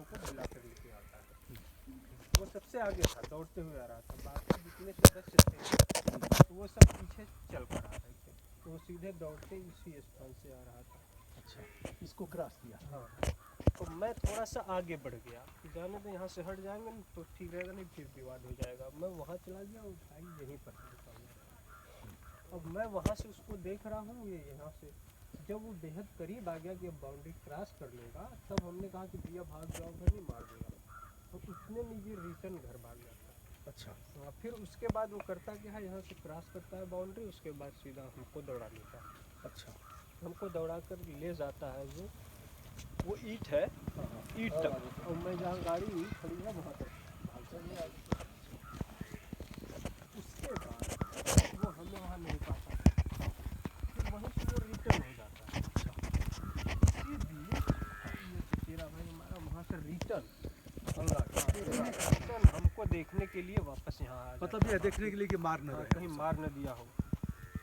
बच्चों को बुला कर लेके आता है। वो सबसे आगे था, दौड़ते हुए आ रहा था। बाकी जितने सदस्य थे तो वो सब पीछे चल कर आ रहे थे, तो वो सीधे दौड़ते इसी स्थान से आ रहा था। अच्छा, इसको क्रॉस किया। हाँ, तो मैं थोड़ा सा आगे बढ़ गया कि जाने तो यहाँ से हट जाएंगे ना तो ठीक रहेगा, नहीं फिर विवाद हो जाएगा। मैं वहाँ चला गया और भाई यहीं पर रुका हुआ। अब मैं वहाँ से उसको देख रहा हूँ, ये यहाँ से जब वो बेहद करीब आ गया कि अब बाउंड्री क्रॉस कर लेगा, तब हमने कहा कि भैया भाग जाओ, घर नहीं मार देगा। और उतने में ये रिटर्न घर भाग जाता। अच्छा, फिर उसके बाद वो करता क्या है, यहाँ से क्रॉस करता है बाउंड्री, उसके बाद सीधा हमको दौड़ा लेता है। अच्छा, हमको दौड़ा कर ले जाता है जो वो ईंट है, ईंट तक, और मैं जहाँ गाड़ी खड़ी है वहाँ तक भाग जाता है। उसके बाद वो हमें वहाँ नहीं पाता, फिर वहीं से वो रिटर्न हो जाता है। इसी बीच ये चचेरा भाई हमारा वहाँ से रिटर्न हमको देखने के लिए वापस यहाँ आ जाता है। मतलब यह देखने के लिए कि मार न हाँ, रहे कहीं मार न दिया हो।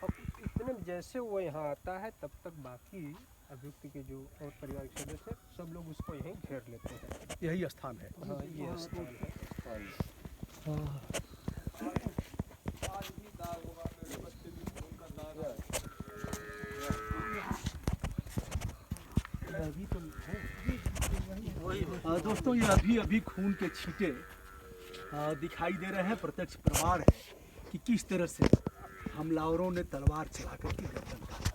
और इतने में जैसे वो यहाँ आता है तब तक बाकी अभियुक्त के जो और परिवार के सदस्य सब लोग उसको यहीं घेर लेते हैं। यही स्थान है। हाँ, ये स्थान है। दोस्तों, ये अभी अभी खून के छींटे दिखाई दे रहे हैं। प्रत्यक्ष प्रमाण है कि किस तरह से हमलावरों ने तलवार चलाकर के गर्दन काटा।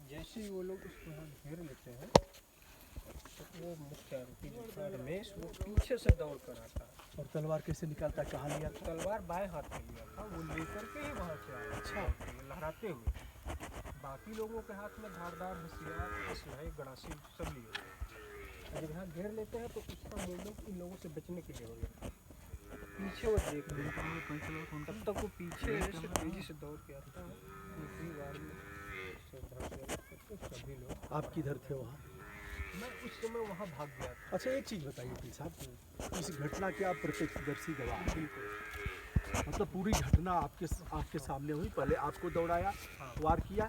जैसे ही वो लोग उसको यहाँ घेर लेते हैं तो वो मुख्य आरोपी जो था रमेश, वो पीछे से दौड़ कर आता है। और तलवार कैसे निकालता, कहाँ लिया था? तलवार बाएं हाथ में लिया था, वो लेकर के ही वहाँ से आया। अच्छा, लहराते हुए। बाकी लोगों के हाथ में धारदार हथियार, असलहे, गड़ासी सब लिए थे। जब यहाँ घेर लेते हैं तो उसका मूवमेंट इन लोगों से बचने के लिए हो गया। पीछे वो देख लेते हैं, तब तक वो पीछे से तेजी से दौड़ के आता है। दूसरी बार में सभी लोग। आप किधर थे वहाँ? मैं उस समय वहाँ भाग गया था। अच्छा, एक चीज़ बताइए वकील साहब, इस घटना के आप प्रत्यक्षदर्शी गवाह हैं। मतलब पूरी घटना आपके आपके सामने हुई। पहले आपको दौड़ाया, वार किया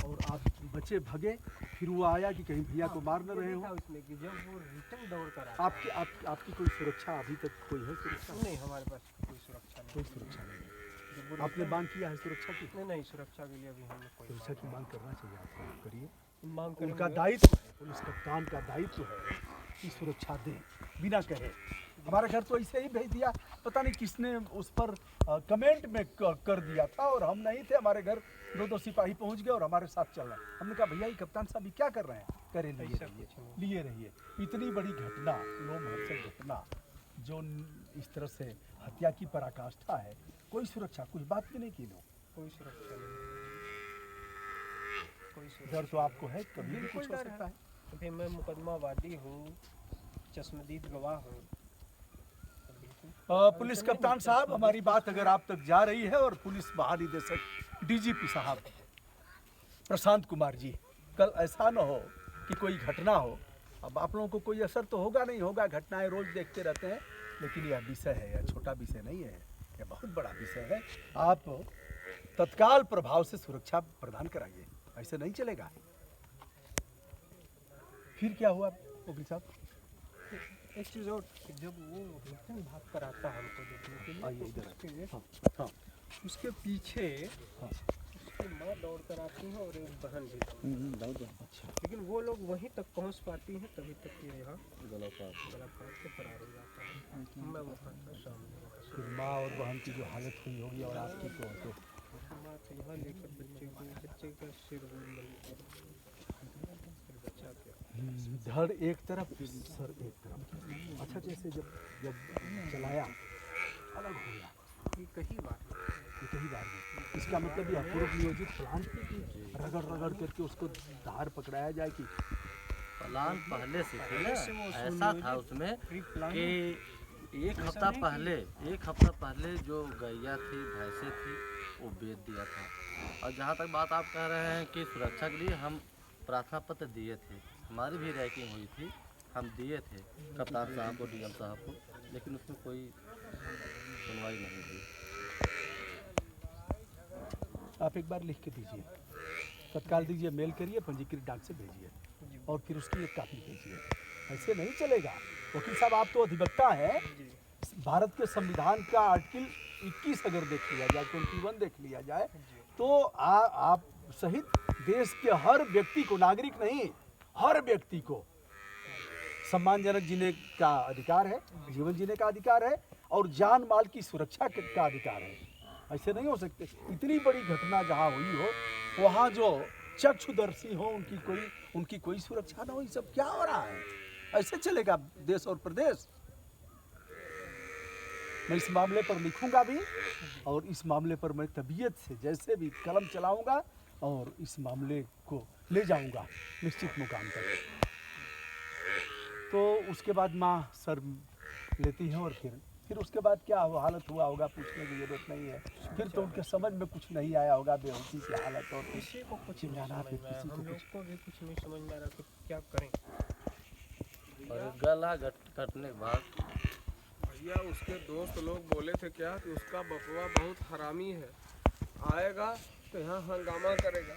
और आप बचे भगे, फिर वो आया कि कहीं भैया को मार न रहे हो। उसमें कि जब वो रिटर्न दौड़ कर आता आपकी कोई सुरक्षा अभी तक कोई है? सुरक्षा नहीं, हमारे पास कोई सुरक्षा नहीं। कोई सुरक्षा नहीं है। आपने मांग किया है सुरक्षा की? नहीं, सुरक्षा के लिए अभी हमने कोई सुरक्षा की मांग करना चाहिए। आप करिए, मांग उनका दायित्व है, पुलिस कप्तान का दायित्व है कि सुरक्षा दें बिना कहे। हमारे घर तो ऐसे ही भेज दिया, पता नहीं किसने उस पर कमेंट में कर दिया था, और हम नहीं थे। हमारे घर दो सिपाही पहुंच गए और हमारे साथ चल रहे हैं। हमने कहा भैया ये कप्तान साहब क्या कर रहे हैं? करे लिए रहिए। इतनी बड़ी घटना, लोमहर्षक घटना, जो इस तरह से हत्या की पराकाष्ठा है, कोई सुरक्षा, कुछ बात भी नहीं की लोग। कोई सुरक्षा नहीं, कोई सुरक्षा। डर तो आपको है, कभी भी कुछ हो सकता है। अभी मैं मुकदमावादी हूँ, चश्मदीद गवाह हूँ। पुलिस कप्तान साहब, हमारी बात अगर आप तक जा रही है, और पुलिस महानिदेशक डीजीपी साहब प्रशांत कुमार जी, कल ऐसा न हो कि कोई घटना हो। अब आप लोगों को कोई असर तो होगा नहीं होगा, घटनाएं रोज देखते रहते हैं, लेकिन यह विषय है, यह छोटा विषय नहीं है, यह बहुत बड़ा विषय है। आप तत्काल प्रभाव से सुरक्षा प्रदान कराइए, ऐसे नहीं चलेगा। फिर क्या हुआ वकील साहब? एक चीज़ और, जब वो रिटर्न भाग कर आता है हमको देखने के लिए, तो उसके पीछे उसकी माँ दौड़ कर आती है और एक बहन भी। अच्छा, लेकिन वो लोग वहीं तक पहुंच पाती हैं, तभी तक ये यहाँ गला फाड़ के फरार हो जाता है। मैं वहाँ था सामने। फिर माँ और बहन की जो हालत हुई होगी, और आपकी तो माँ तो यहाँ लेकर बच्चे का सिर बच्चा क्या, धड़ एक तरफ, सर एक तरफ। अच्छा, जैसे जब चलाया अलग हो गया, ये कई बार में। इसका मतलब यह पूर्व नियोजित प्लान रगड़ करके उसको धार पकड़ाया जाए कि प्लान पहले से थी ना। ऐसा था उसमें कि एक हफ्ता पहले जो गैया थी, भैंसे थी, वो बेच दिया था। और जहाँ तक बात आप कह रहे हैं कि सुरक्षा के लिए हम प्रार्थना पत्र दिए थे, हमारी भी रैंकिंग हुई थी, हम दिए थे कप्तान साहब को, डीएम साहब को, लेकिन उसमें कोई सुनवाई नहीं हुई। आप एक बार लिख के दीजिए, तत्काल दीजिए, मेल करिए, पंजीकृत डाक से भेजिए। और फिर उसकी एक कॉपी भेजिए। ऐसे नहीं चलेगा। वकील साहब, आप तो अधिवक्ता हैं। भारत के संविधान का आर्टिकल 21 अगर देख लिया जाए, 21 देख लिया जाए, तो आप सहित देश के हर व्यक्ति को, नागरिक नहीं, हर व्यक्ति को सम्मानजनक जीने का अधिकार है, जीवन जीने का अधिकार है और जान माल की सुरक्षा का अधिकार है। ऐसे नहीं हो सकते। इतनी बड़ी घटना जहाँ हुई हो, वहाँ जो चक्षुदर्शी हो उनकी कोई सुरक्षा ना हो। ये सब क्या हो रहा है? ऐसे चलेगा देश और प्रदेश? मैं इस मामले पर लिखूंगा भी और इस मामले पर मैं तबीयत से जैसे भी कलम चलाऊंगा और इस मामले को ले जाऊंगा निश्चित मुकाम तक। तो उसके बाद माँ सर लेती हैं और फिर उसके बाद क्या हालत हुआ होगा पूछने की जरूरत नहीं है। फिर तो उनके समझ में कुछ नहीं आया होगा, बेहोशी की हालत, और किसी को कुछ नहीं चिल्लाना, फिर समझ में आया, किसी को हम लोग कुछ। को भी कुछ नहीं समझ में आ रहा तो क्या करें। और गला कटने के बाद भैया उसके दोस्त लोग बोले थे क्या कि उसका बपवा बहुत हरामी है, आएगा तो यहाँ हंगामा करेगा।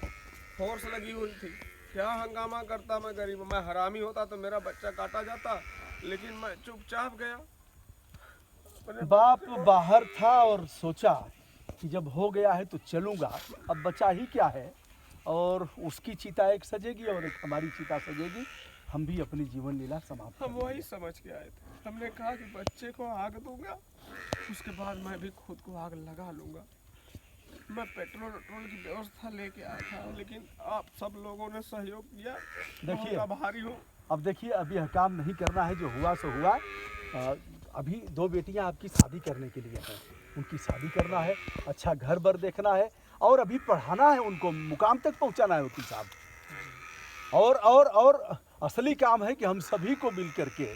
फोर्स लगी हुई थी, क्या हंगामा करता। मैं गरीब, मैं हरामी होता तो मेरा बच्चा काटा जाता, लेकिन मैं चुपचाप गया। बाप बाहर था और सोचा कि जब हो गया है तो चलूंगा, अब बचा ही क्या है। और उसकी चिता एक सजेगी और एक हमारी चिता सजेगी, हम भी अपनी जीवन लीला समाप्त हम कर वही समझ के आए थे। हमने कहा कि बच्चे को आग दूंगा, उसके बाद मैं भी खुद को आग लगा लूंगा। मैं पेट्रोल की व्यवस्था लेके आया था, लेकिन आप सब लोगों ने सहयोग किया। देखिए, बहुत आभारी हूँ। अब देखिए, अभी यह काम नहीं करना है, जो हुआ सो हुआ। अभी 2 बेटियां आपकी शादी करने के लिए हैं, उनकी शादी करना है, अच्छा घर बर देखना है और अभी पढ़ाना है, उनको मुकाम तक पहुंचाना है वकील साहब। और असली काम है कि हम सभी को मिल करके,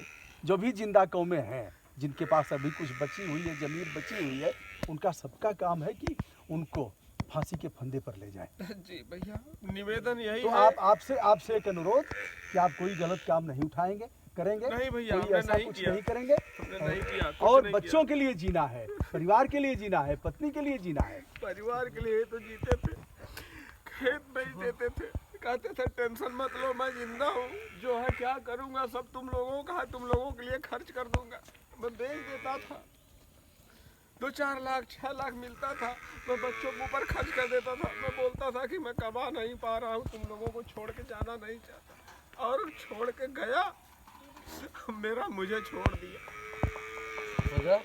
जो भी जिंदा कौमें हैं, जिनके पास अभी कुछ बची हुई है, ज़मीन बची हुई है, उनका सबका काम है कि उनको फांसी के फंदे पर ले जाएं। जी भैया, निवेदन यही तो है। आपसे एक अनुरोध कि आप कोई गलत काम नहीं उठाएंगे, करेंगे नहीं भैया, कोई हमने ऐसा नहीं कुछ किया। नहीं करेंगे। हमने नहीं किया, कुछ और नहीं बच्चों के लिए जीना है, परिवार के लिए जीना है, पत्नी के लिए जीना है। परिवार के लिए तो जीते थे, खेत बेच देते थे, कहते थे टेंशन मत लो, मैं जिंदा हूँ, जो है क्या करूँगा सब तुम लोगों का है, तुम लोगों के लिए खर्च कर दूंगा। मैं बेच देता था, 2-4 लाख 6 लाख मिलता था, मैं बच्चों के ऊपर खर्च कर देता था। मैं बोलता था कि मैं कमा नहीं पा रहा हूँ, तुम लोगों को छोड़ के जाना नहीं चाहता, और छोड़ के गया, मेरा मुझे छोड़ दिया। हो गया।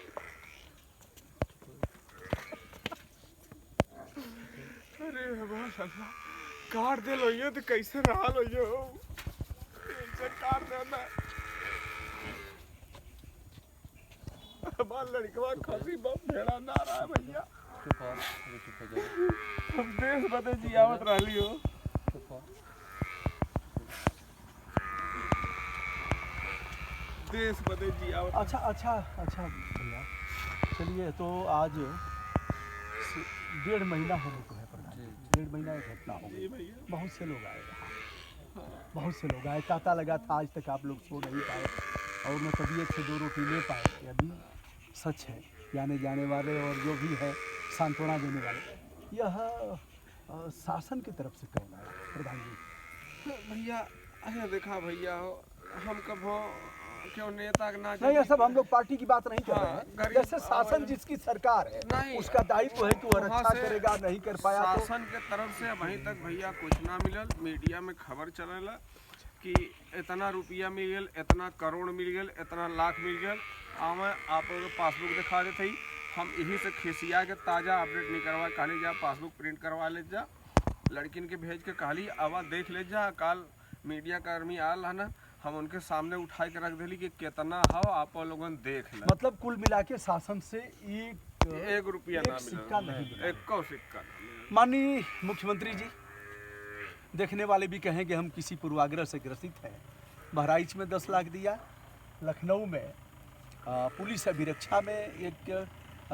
अरे भगवान, अल्लाह काट दे लो ये तो कैसे रहा लो ये हो, इनसे काट देना। हमारा लड़कवा खसी बम भेड़ा ना रहा है भैया। चुप हो, अभी चुप हो जाओ। हम देश बदे जियावत रही हो। चुप हो। देश बदे जियावत। अच्छा भैया, चलिए, तो आज 1.5 महीना होने को है प्रधान जी, 1.5 महीना एक घटना हो जी गई। भैया, बहुत से लोग आए यहाँ, बहुत से लोग आए, तांता लगा था, आज तक आप लोग सो नहीं पाए और न तबीयत से 2 रोटी ले पाए। ये अभी सच है, आने जाने वाले और जो भी है सांत्वना देने वाले। यह शासन की तरफ से कौन आया प्रधान जी? भैया अरे देखा भैया, हम कभो क्यों नेता के ना नहीं, ये सब हम लोग पार्टी की बात नहीं कर रहे हाँ, हैं। गरीब जैसे शासन जिसकी सरकार है, नहीं, उसका दायित्व है कि वह वहाँ रक्षा से करेगा, नहीं कर पाया तो शासन के तरफ से अभी तक भैया कुछ ना मिलल। मीडिया में खबर चलेला कि इतना रुपया मिल गया, इतना करोड़ मिल गया, इतना लाख मिल गया। आवे आप लोग पासबुक दिखा देते ही, हम यही से खिसिया के ताज़ा अपडेट नहीं करवा, कहली जा पासबुक प्रिंट करवा ले जा, लड़किन के भेज के कहली आवा देख ले जा। काल मीडिया कर्मी आल है ना, हम उनके सामने उठा के रख दिली कि कितना हो, आप लोगन देख ले। मतलब कुल मिला के शासन से एक रुपया एक ना सिक्का मिला, नहीं मिला। एक सिक्का ना मिला। माननीय मुख्यमंत्री जी, देखने वाले भी कहें कि हम किसी पूर्वाग्रह से ग्रसित हैं। बहराइच में 10 लाख दिया, लखनऊ में पुलिस अभिरक्षा में एक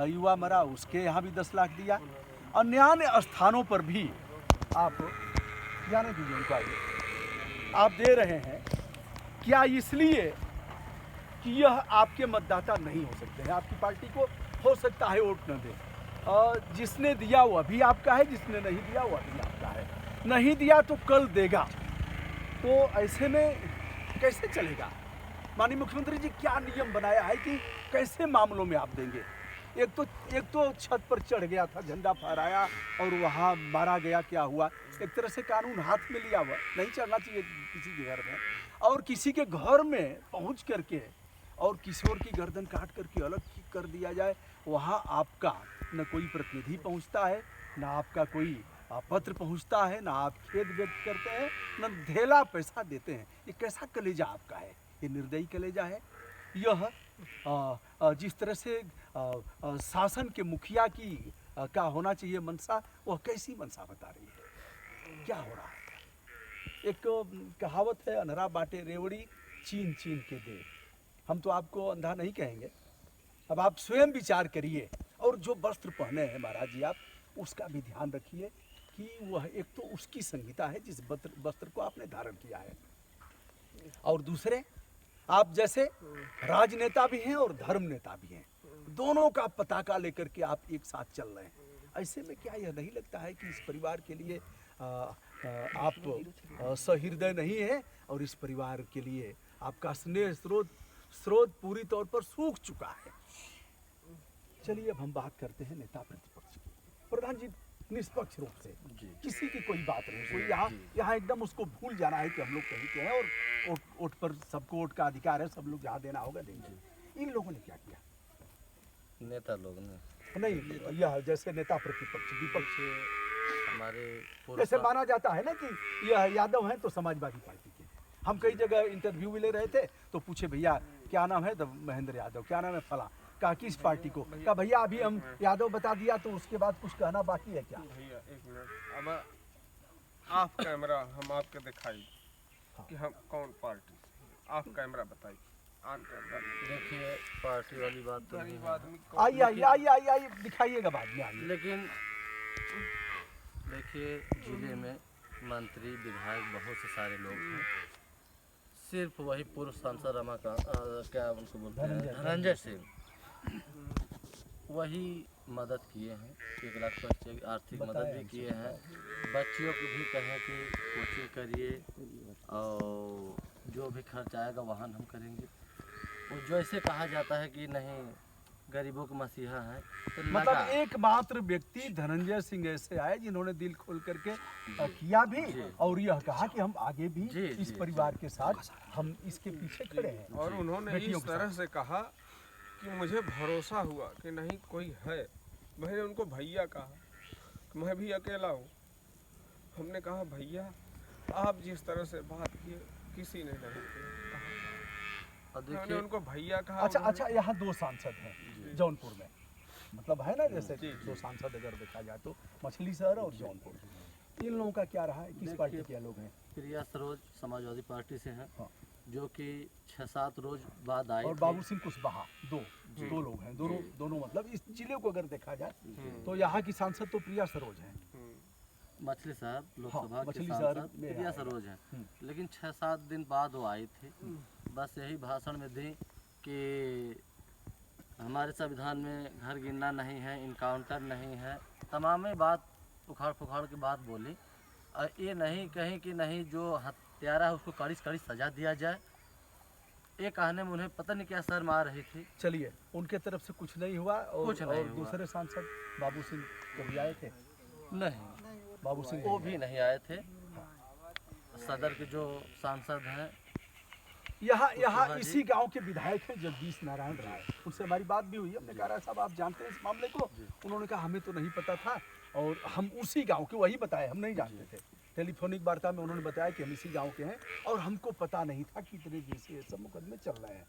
युवा मरा, उसके यहाँ भी 10 लाख दिया। अन्य स्थानों पर भी आप जाने दीजिए उनको, आगे आप दे रहे हैं। क्या इसलिए कि यह आपके मतदाता नहीं हो सकते हैं, आपकी पार्टी को हो सकता है वोट न दे, और जिसने दिया वह भी आपका है, जिसने नहीं दिया वह भी आपका है। नहीं दिया तो कल देगा, तो ऐसे में कैसे चलेगा? माननीय मुख्यमंत्री जी क्या नियम बनाया है कि कैसे मामलों में आप देंगे? एक तो छत पर चढ़ गया था, झंडा फहराया और वहाँ मारा गया, क्या हुआ? एक तरह से कानून हाथ में लिया हुआ, नहीं चढ़ना चाहिए किसी के घर में, और किसी के घर में पहुँच करके और किशोर की गर्दन काट करके अलग कर दिया जाए। वहाँ आपका न कोई प्रतिनिधि पहुँचता है, न आपका कोई पत्र पहुँचता है, न आप खेद व्यक्त करते हैं, न ढेला पैसा देते हैं। ये कैसा कलेजा आपका है? ये निर्दयी कलेजा है। यह जिस तरह से शासन के मुखिया की का होना चाहिए मनसा, वह कैसी मनसा बता रही है? क्या हो रहा है? एक कहावत है, अनहरा बाटे रेवड़ी चीन चीन के दे। हम तो आपको अंधा नहीं कहेंगे, अब आप स्वयं विचार करिए, और जो वस्त्र पहने हैं महाराज जी आप, उसका भी ध्यान रखिए कि वह एक तो उसकी संहिता है जिस वस्त्र को आपने धारण किया है, और दूसरे आप जैसे राजनेता भी हैं और धर्म नेता भी हैं, दोनों का पताका लेकर के आप एक साथ चल रहे हैं। ऐसे में क्या यह नहीं लगता है कि इस परिवार के लिए आप सहृदय नहीं है, और इस परिवार के लिए आपका स्नेह स्रोत पूरी तौर पर सूख चुका है? चलिए अब हम बात करते हैं नेता प्रतिपक्ष की। प्रधान जी, निष्पक्ष रूप से किसी की कोई बात नहीं, कोई यहाँ एकदम उसको भूल जाना है कि हम लोग कहीं के हैं, और वोट पर सबको वोट का अधिकार है, सब लोग जहाँ देना होगा देंगे। इन लोगों ने क्या किया? नेता लोग ने नहीं, यह जैसे नेता प्रतिपक्ष विपक्ष, हमारे जैसे माना जाता है ना कि यह यादव हैं तो समाजवादी पार्टी के। हम कई जगह इंटरव्यू भी ले रहे थे तो पूछे भैया क्या नाम है, तो महेंद्र यादव। क्या नाम है? फला। कहा किस पार्टी को? कहा भैया अभी हम यादव बता दिया, तो उसके बाद कुछ कहना बाकी है क्या? भैया एक मिनट, अब ऑफ कैमरा हम आपके दिखाई कि हम कौन पार्टी से, ऑफ कैमरा बताइए, ऑन कैमरा। देखिए पार्टी वाली बात तो नहीं गरीब है, आदमी कौन- आइए दिखाइएगा बाद में आइए। लेकिन देखिए जिले में मंत्री विधायक बहुत से सारे लोग हैं, सिर्फ वही पूर्व सांसद क्या उनको बोलते हैं, धनंजय सिंह, वही मदद किए हैं। 1 लाख बच्चे की आर्थिक मदद भी किए हैं। बच्चियों को भी कहें कि कोचिंग करिए, और जो भी खर्च आएगा वाहन हम करेंगे। और जो ऐसे कहा जाता है कि नहीं गरीबों के मसीहा हैं, तो मतलब एकमात्र व्यक्ति धनंजय सिंह ऐसे आए जिन्होंने दिल खोल करके किया भी, और यह कहा कि हम आगे भी इस परिवार के साथ हम इसके पीछे खड़े हैं। और उन्होंने इस तरह से कहा कि मुझे भरोसा हुआ कि नहीं कोई है। मैंने उनको भैया कहा, मैं भी अकेला हूँ। हमने कहा भैया आप जिस तरह से बात किए किसी ने नहीं कहा। मैंने उनको भैया कहा। अच्छा, यहाँ 2 सांसद हैं जौनपुर में, मतलब है ना, जैसे 2 सांसद अगर देखा जाए तो मछली शहर और जौनपुर। इन लोगों का क्या रहा है? किस पार्टी के लोग हैं? प्रिया सरोज समाजवादी पार्टी से हैं, जो कि 6-7 रोज बाद आए और बाबू सिंह कुशवाहा, दो लोग हैं। दोनों मतलब इस जिले को अगर देखा जाए तो यहाँ की सांसद तो प्रिया सरोज हैं। मछली शहर लोकसभा मछली के शहर सांसद में प्रिया सरोज हैं, लेकिन 6-7 दिन बाद वो आई थी। बस यही भाषण में दी कि हमारे संविधान में घर गिनना नहीं है, इनकाउंटर नहीं है, तमाम बात उखाड़ पुखाड़ की बात बोली। और ये नहीं कहीं कि नहीं जो हत्यारा है उसको कड़ी कड़ी सजा दिया जाए। ये कहने में उन्हें पता नहीं क्या शर्म आ रही थी। चलिए, उनके तरफ से कुछ नहीं हुआ। और दूसरे सांसद बाबू सिंह कभी आए थे? नहीं, बाबू सिंह वो भी नहीं आए थे। सदर के जो सांसद हैं यहाँ इसी गांव के विधायक हैं जगदीश नारायण राय, उनसे हमारी बात भी हुई। हमने कहा राय साहब आप जानते हैं इस मामले को? उन्होंने कहा हमें तो नहीं पता था, और हम उसी गांव के, वही बताए, हम नहीं जानते थे। टेलीफोनिक वार्ता में उन्होंने बताया कि हम इसी गांव के हैं, और हमको पता नहीं था कि इतने दिन से ये सब मुकदमे चल रहे हैं।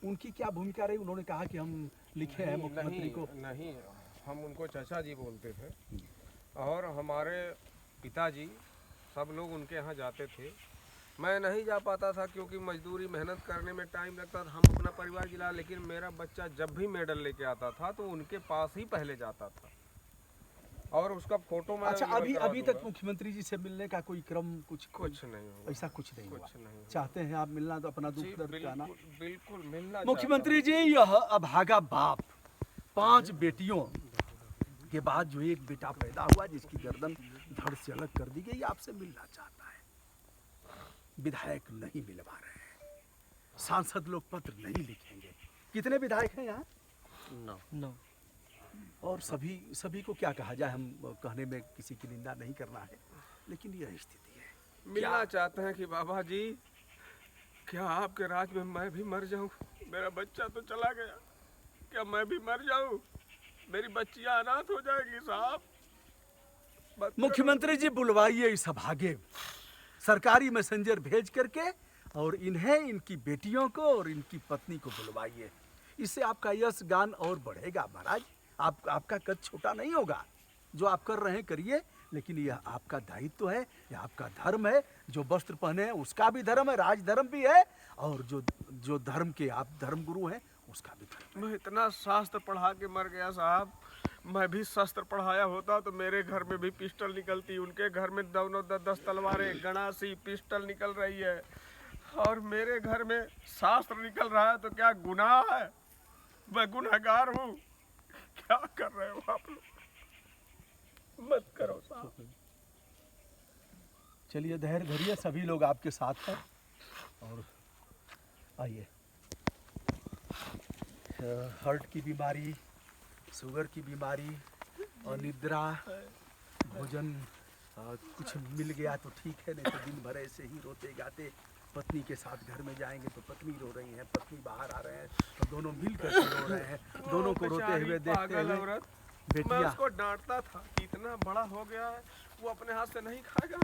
उनकी क्या भूमिका रही? उन्होंने कहा कि हम लिखे हैं मुख्यमंत्री को। नहीं, हम उनको चाचा जी बोलते थे, और हमारे पिताजी सब लोग उनके यहाँ जाते थे। मैं नहीं जा पाता था क्योंकि मजदूरी मेहनत करने में टाइम लगता था। हम अपना परिवार जिला, लेकिन मेरा बच्चा जब भी मेडल लेके आता था तो उनके पास ही पहले जाता था, और उसका फोटो मैं अच्छा, अभी तक मुख्यमंत्री जी से मिलने का कोई क्रम कुछ नहीं हुआ? ऐसा कुछ नहीं हुआ। नहीं। चाहते हैं आप मिलना तो अपना दुख दर्द कहना। बिल्कुल मिलना। मुख्यमंत्री जी, यह अभागा बाप 5 बेटियों के बाद जो एक बेटा पैदा हुआ जिसकी गर्दन धड़ से अलग कर दी गई, आपसे मिलना चाहता है। विधायक नहीं मिलवा रहे हैं, सांसद लोग पत्र नहीं लिखेंगे। कितने विधायक हैं यहाँ? 9। 9। और सभी को क्या कहा जाए, हम कहने में किसी की निंदा नहीं करना है, लेकिन यह स्थिति है। मिलना चाहते हैं कि बाबा जी क्या आपके राज में मैं भी मर जाऊं? मेरा बच्चा तो चला गया, क्या मैं भी मर जाऊं? मेरी बच्चियां अनाथ हो जाएगी साहब। मुख्यमंत्री जी बुलवाइए इस अभागे, सरकारी मैसेंजर भेज करके, और इन्हें, इनकी बेटियों को और इनकी पत्नी को बुलवाइए। इससे आपका यश गान और बढ़ेगा महाराज। आपका कद छोटा नहीं होगा। जो आप कर रहे हैं करिए, लेकिन यह आपका दायित्व है, यह आपका धर्म है। जो वस्त्र पहने हैं उसका भी धर्म है, राज धर्म भी है, और जो धर्म के आप धर्म गुरु हैं उसका भी धर्म है। मैं इतना शास्त्र पढ़ा के मर गया साहब। मैं भी शस्त्र पढ़ाया होता तो मेरे घर में भी पिस्टल निकलती, उनके घर में दोनों 10 तलवारें, गणासी, पिस्टल निकल रही है, और मेरे घर में शास्त्र निकल रहा है। तो क्या गुनाह है? मैं गुनहगार हूँ? क्या कर रहे हो आप लोग? मत करो साहब। चलिए धैर्य धरिए, सभी लोग आपके साथ हैं। और आइए, हार्ट की बीमारी, शुगर की बीमारी, अनिद्रा, भोजन कुछ मिल गया तो ठीक है, नहीं तो दिन भर ऐसे ही रोते गाते पत्नी के साथ घर में जाएंगे तो पत्नी रो रही है, पत्नी बाहर आ रहे हैं तो दोनों मिल कर रो रहे हैं। दोनों को रोते हुए देखते हुए मैं बेटिया, उसको डांटता था कि इतना बड़ा हो गया है, वो अपने हाथ से नहीं खाएगा,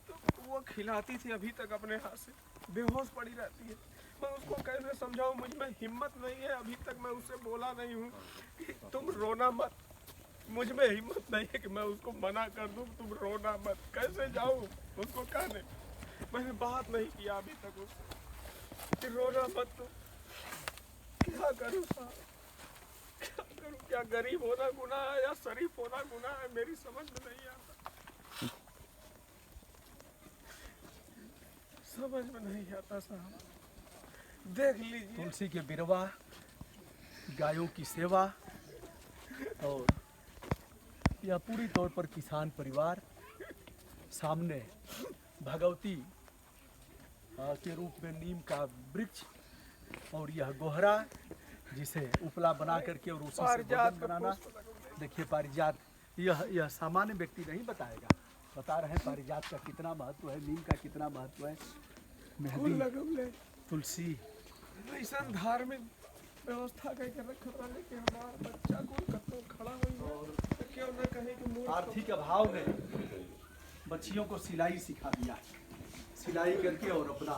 तो वो खिलाती थी अभी तक अपने हाथ से, बेहोश पड़ी रहती है। मैं उसको कैसे समझाऊं? मुझ में हिम्मत नहीं है, अभी तक मैं उससे बोला नहीं हूँ कि तुम रोना मत। मुझ में हिम्मत नहीं है कि मैं उसको मना कर दूं तुम रोना मत। कैसे जाऊं उसको कहने? मैंने बात नहीं किया अभी तक उससे कि रोना मत। तुम क्या करूं साहब, क्या करूं? क्या गरीब होना गुनाह है या शरीफ होना गुनाह है? मेरी समझ में नहीं आता, समझ में नहीं आता साहब। देख लीजिए, तुलसी के बिरवा, गायों की सेवा, और यह पूरी तौर पर किसान परिवार, सामने भगवती के रूप में नीम का वृक्ष, और यह गोहरा जिसे उपला बना करके और उसी से भोजन बनाना। देखिए पारिजात, यह सामान्य व्यक्ति नहीं बताएगा, बता रहे हैं पारिजात का कितना महत्व है, नीम का कितना महत्व है। मेहंदी, तुलसी, ऐसा धार्मिक व्यवस्था करके रखा था, लेकिन हमारा बच्चा को कतो खड़ा हुई है, तो क्यों न कहे कि मूर्ख। आर्थिक अभाव ने बच्चियों को सिलाई सिखा दिया, सिलाई करके और अपना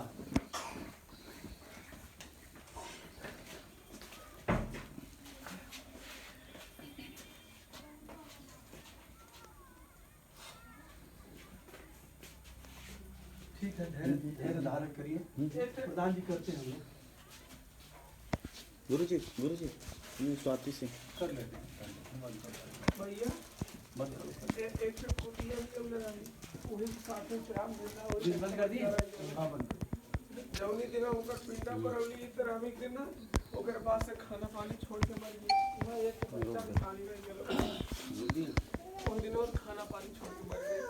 ठीक है, धैर्य धारण करिए। प्रधान जी करते हैं हम लोग, गुरुजी स्वाति से कर लेते हैं। भैया बंद करो। एक कुटिया भी अब लगाई, वही साथ में श्राम देना हो। बंद कर दी? हाँ बंद कर। जौनी दिन ओकर पिंडा पर अवली इतरामिक दिन ना, ओकर बाद से खाना पानी छोड़ के मर गई। मैं एक बच्चा भी खाली रह गेलो, उन दिन और खाना पानी छोड़ के मर गई।